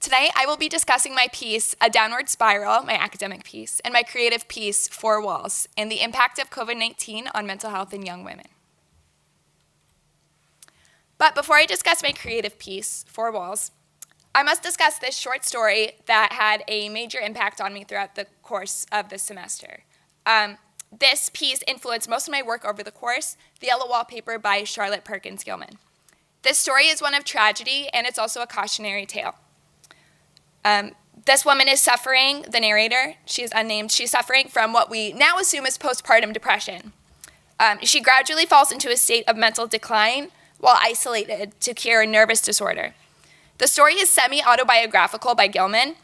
Tonight, I will be discussing my piece, A Downward Spiral, my academic piece, and my creative piece, Four Walls, and the impact of COVID-19 on mental health in young women. But before I discuss my creative piece, Four Walls, I must discuss this short story that had a major impact on me throughout the course of this semester. This piece influenced most of my work over the course, The Yellow Wallpaper by Charlotte Perkins Gilman. This story is one of tragedy, and it's also a cautionary tale. This woman is suffering, the narrator, she is unnamed, she's suffering from what we now assume is postpartum depression. She gradually falls into a state of mental decline while isolated to cure a nervous disorder. The story is semi-autobiographical by Gilman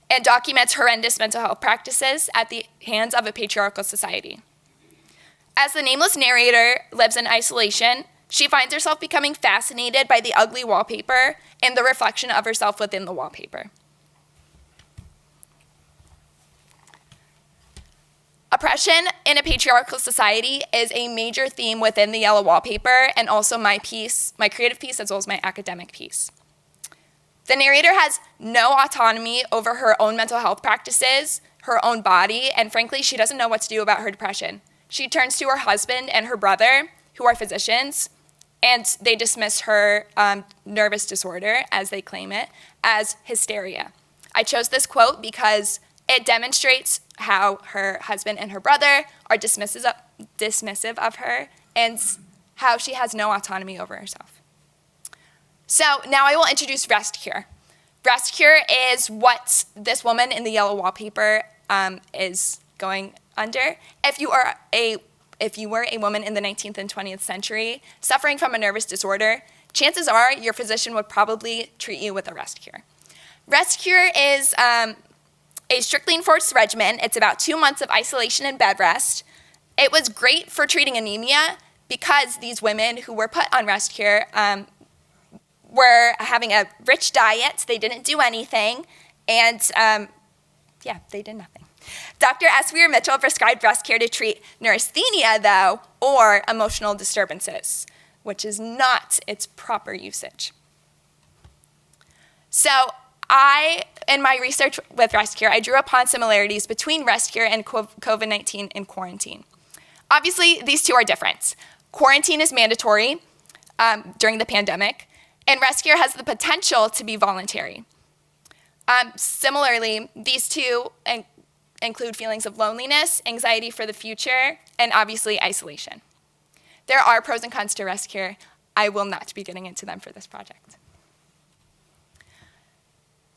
and documents horrendous mental health practices at the hands of a patriarchal society. As the nameless narrator lives in isolation, she finds herself becoming fascinated by the ugly wallpaper and the reflection of herself within the wallpaper. Oppression in a patriarchal society is a major theme within The Yellow Wallpaper and also my piece, my creative piece, as well as my academic piece. The narrator has no autonomy over her own mental health practices, her own body, and frankly, she doesn't know what to do about her depression. She turns to her husband and her brother, who are physicians, and they dismiss her nervous disorder, as they claim it, as hysteria. I chose this quote because it demonstrates how her husband and her brother are dismissive of her and how she has no autonomy over herself. So now I will introduce Rest Cure. Rest Cure is what this woman in The Yellow Wallpaper is going under. If you were a woman in the 19th and 20th century suffering from a nervous disorder, chances are your physician would probably treat you with a Rest Cure. Rest Cure is a strictly enforced regimen. It's about 2 months of isolation and bed rest. It was great for treating anemia because these women who were put on Rest Cure were having a rich diet. They didn't do anything, and they did nothing. Dr. S. Weir Mitchell prescribed Rest Cure to treat neurasthenia, though, or emotional disturbances, which is not its proper usage. So in my research with Rest Cure, I drew upon similarities between Rest Cure and COVID-19 and quarantine. Obviously, these two are different. Quarantine is mandatory during the pandemic, and Rest Cure has the potential to be voluntary. Similarly, these two include feelings of loneliness, anxiety for the future, and obviously isolation. There are pros and cons to Rest Cure. I will not be getting into them for this project.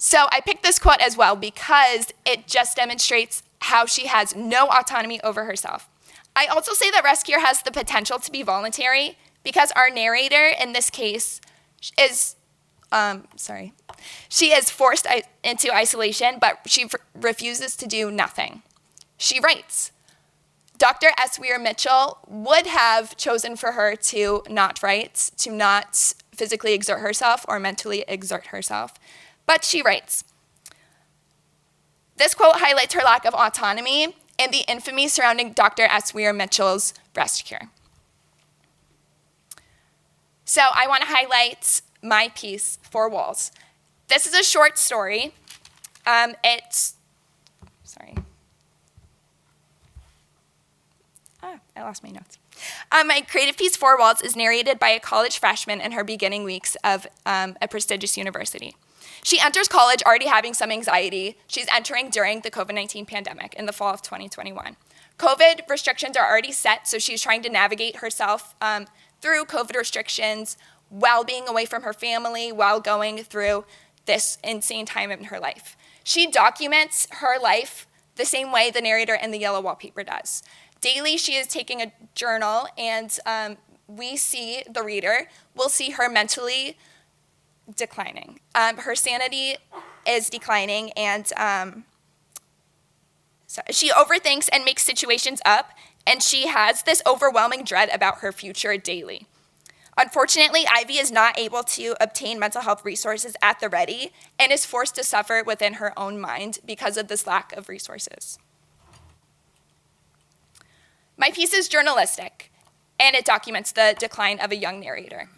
So I picked this quote as well because it just demonstrates how she has no autonomy over herself. I also say that Rest Cure has the potential to be voluntary because our narrator in this case is, she is forced into isolation, but she refuses to do nothing. She writes, Dr. S. Weir Mitchell would have chosen for her to not write, to not physically exert herself or mentally exert herself. But she writes, this quote highlights her lack of autonomy and the infamy surrounding Dr. S. Weir Mitchell's Rest Cure. So I want to highlight my piece, Four Walls. This is a short story. I lost my notes. My creative piece, Four Walls, is narrated by a college freshman in her beginning weeks of a prestigious university. She enters college already having some anxiety. She's entering during the COVID-19 pandemic in the fall of 2021. COVID restrictions are already set, so she's trying to navigate herself through COVID restrictions while being away from her family, while going through this insane time in her life. She documents her life the same way the narrator in The Yellow Wallpaper does. Daily, she is taking a journal, and we see, the reader, will see her mentally declining. Her sanity is declining, and she overthinks and makes situations up, and she has this overwhelming dread about her future daily. Unfortunately, Ivy is not able to obtain mental health resources at the ready and is forced to suffer within her own mind because of this lack of resources. My piece is journalistic, and it documents the decline of a young narrator.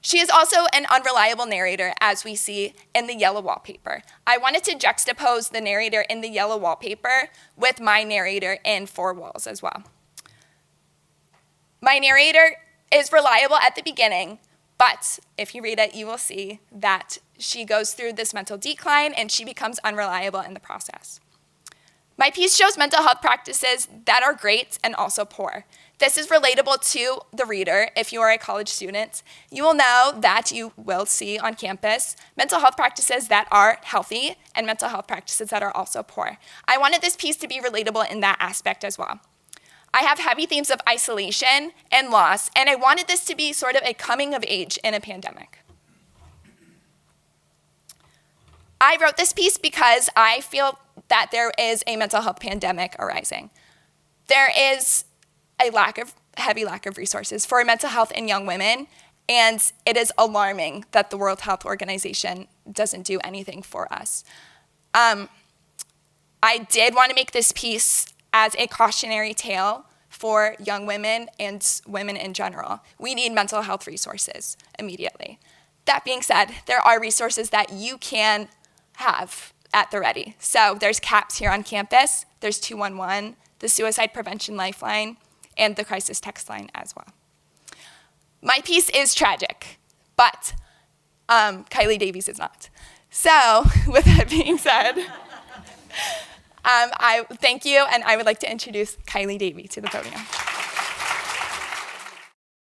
She is also an unreliable narrator, as we see in the yellow wallpaper. I wanted to juxtapose the narrator in the yellow wallpaper with my narrator in Four Walls as well. My narrator is reliable at the beginning, but if you read it, you will see that she goes through this mental decline and she becomes unreliable in the process. My piece shows mental health practices that are great and also poor. This is relatable to the reader. If you are a college student, you will know that you will see on campus mental health practices that are healthy and mental health practices that are also poor. I wanted this piece to be relatable in that aspect as well. I have heavy themes of isolation and loss, and I wanted this to be sort of a coming of age in a pandemic. I wrote this piece because I feel that there is a mental health pandemic arising. There is a heavy lack of resources for mental health in young women, and it is alarming that the World Health Organization doesn't do anything for us. I did want to make this piece as a cautionary tale for young women and women in general. We need mental health resources immediately. That being said, there are resources that you can have at the ready. So there's CAPS here on campus, there's 211, the Suicide Prevention Lifeline, and the Crisis Text Line as well. My piece is tragic, but Kylie Davies is not. So with that being said, I thank you, and I would like to introduce Kylie Davies to the podium.